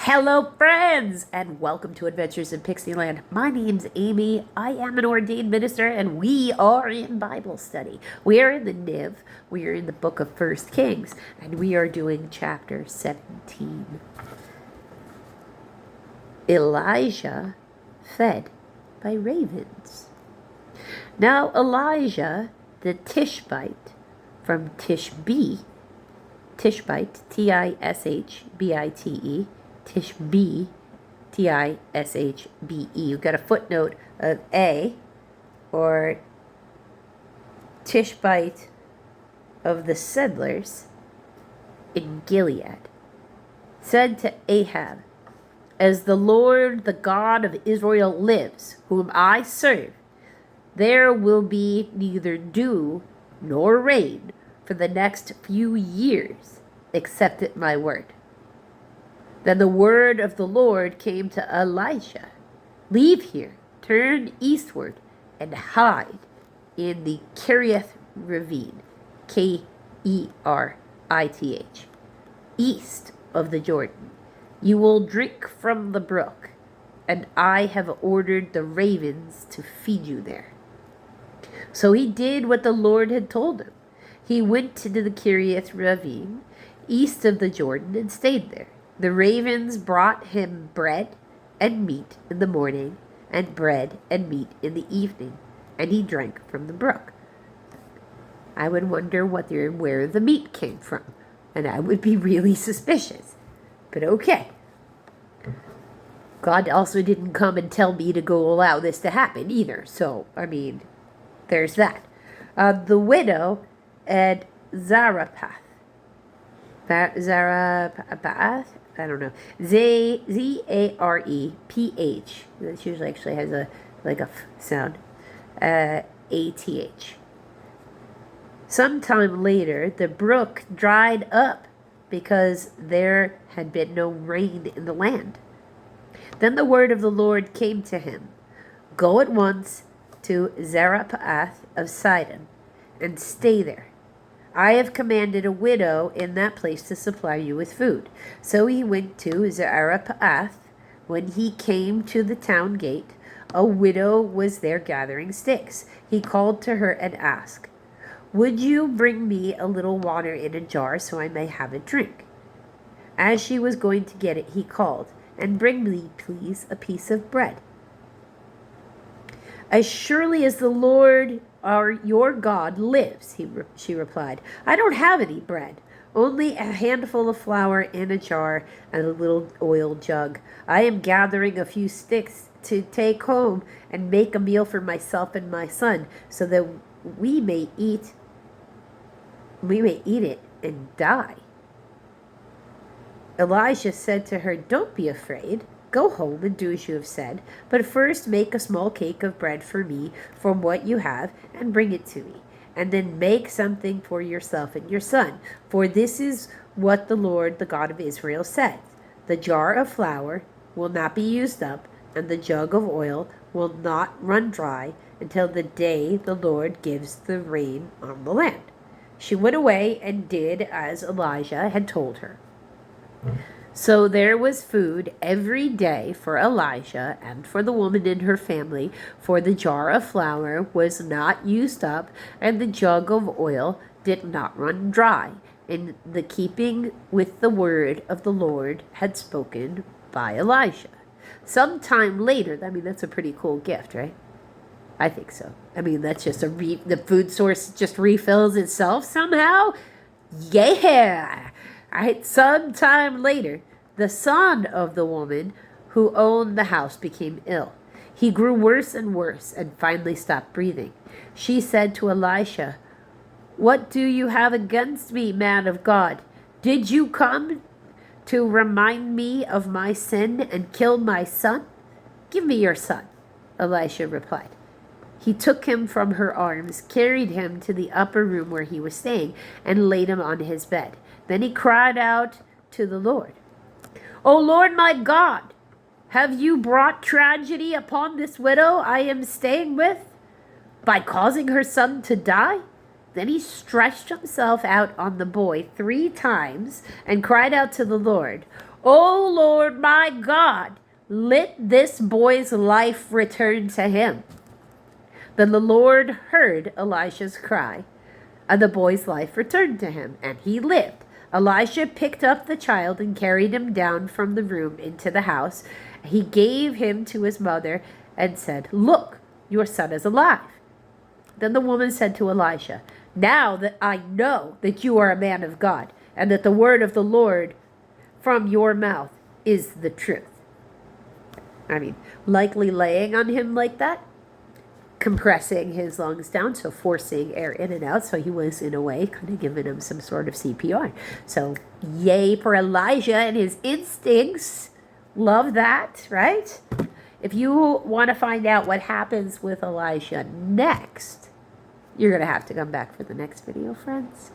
Hello, friends, and welcome to Adventures in Pixieland. My name's Amy. I am an ordained minister, and we are in Bible study. We are in the NIV. We are in the book of 1 Kings, and we are doing chapter 17. Elijah fed by ravens. Now Elijah the Tishbite from Tishbe, Tishbite, Tishbe, Tishbe. You've got a footnote of A, or Tishbite of the settlers in Gilead, said to Ahab, "As the Lord, the God of Israel lives, whom I serve, there will be neither dew nor rain for the next few years, except at my word." Then the word of the Lord came to Elisha, "Leave here, turn eastward, and hide in the Kerith ravine, Kerith, east of the Jordan. You will drink from the brook, and I have ordered the ravens to feed you there." So he did what the Lord had told him. He went to the Kerith ravine, east of the Jordan, and stayed there. The ravens brought him bread and meat in the morning, and bread and meat in the evening, and he drank from the brook. I would wonder where the meat came from, and I would be really suspicious. But okay. God also didn't come and tell me to go allow this to happen either, so, there's that. The widow at Zarephath. Zarephath? I don't know. Zareph. That usually actually has a sound. ATH. Sometime later, the brook dried up because there had been no rain in the land. Then the word of the Lord came to him, "Go at once to Zarephath of Sidon and stay there. I have commanded a widow in that place to supply you with food." So he went to Zarephath. When he came to the town gate, a widow was there gathering sticks. He called to her and asked, "Would you bring me a little water in a jar so I may have a drink?" As she was going to get it, he called, "And bring me, please, a piece of bread." "As surely as the Lord your God lives," she replied, "I don't have any bread, only a handful of flour in a jar and a little oil jug. I am gathering a few sticks to take home and make a meal for myself and my son, so that we may eat it and die." Elijah said to her, "Don't be afraid. Go home and do as you have said, but first make a small cake of bread for me from what you have and bring it to me. And then make something for yourself and your son. For this is what the Lord, the God of Israel, says. The jar of flour will not be used up, and the jug of oil will not run dry until the day the Lord gives the rain on the land." She went away and did as Elijah had told her. So there was food every day for Elijah and for the woman in her family, for the jar of flour was not used up, and the jug of oil did not run dry, in the keeping with the word of the Lord had spoken by Elijah. Sometime later, that's a pretty cool gift, right? I think so. That's just the food source just refills itself somehow. Yeah! Sometime later, the son of the woman who owned the house became ill. He grew worse and worse and finally stopped breathing. She said to Elisha, "What do you have against me, man of God? Did you come to remind me of my sin and kill my son? Give me your son," Elisha replied. He took him from her arms, carried him to the upper room where he was staying, and laid him on his bed. Then he cried out to the Lord, "O Lord my God, have you brought tragedy upon this widow I am staying with by causing her son to die?" Then he stretched himself out on the boy 3 times and cried out to the Lord, O Lord my God, let this boy's life return to him. Then the Lord heard Elisha's cry, and the boy's life returned to him, and he lived. Elisha picked up the child and carried him down from the room into the house. He gave him to his mother and said, "Look, your son is alive." Then the woman said to Elisha, "Now that I know that you are a man of God, and that the word of the Lord from your mouth is the truth." I mean, likely laying on him like that, compressing his lungs down, so forcing air in and out. So he was, in a way, kind of giving him some sort of CPR. So yay for Elijah and his instincts. Love that, right? If you want to find out what happens with Elijah next, you're going to have to come back for the next video, friends.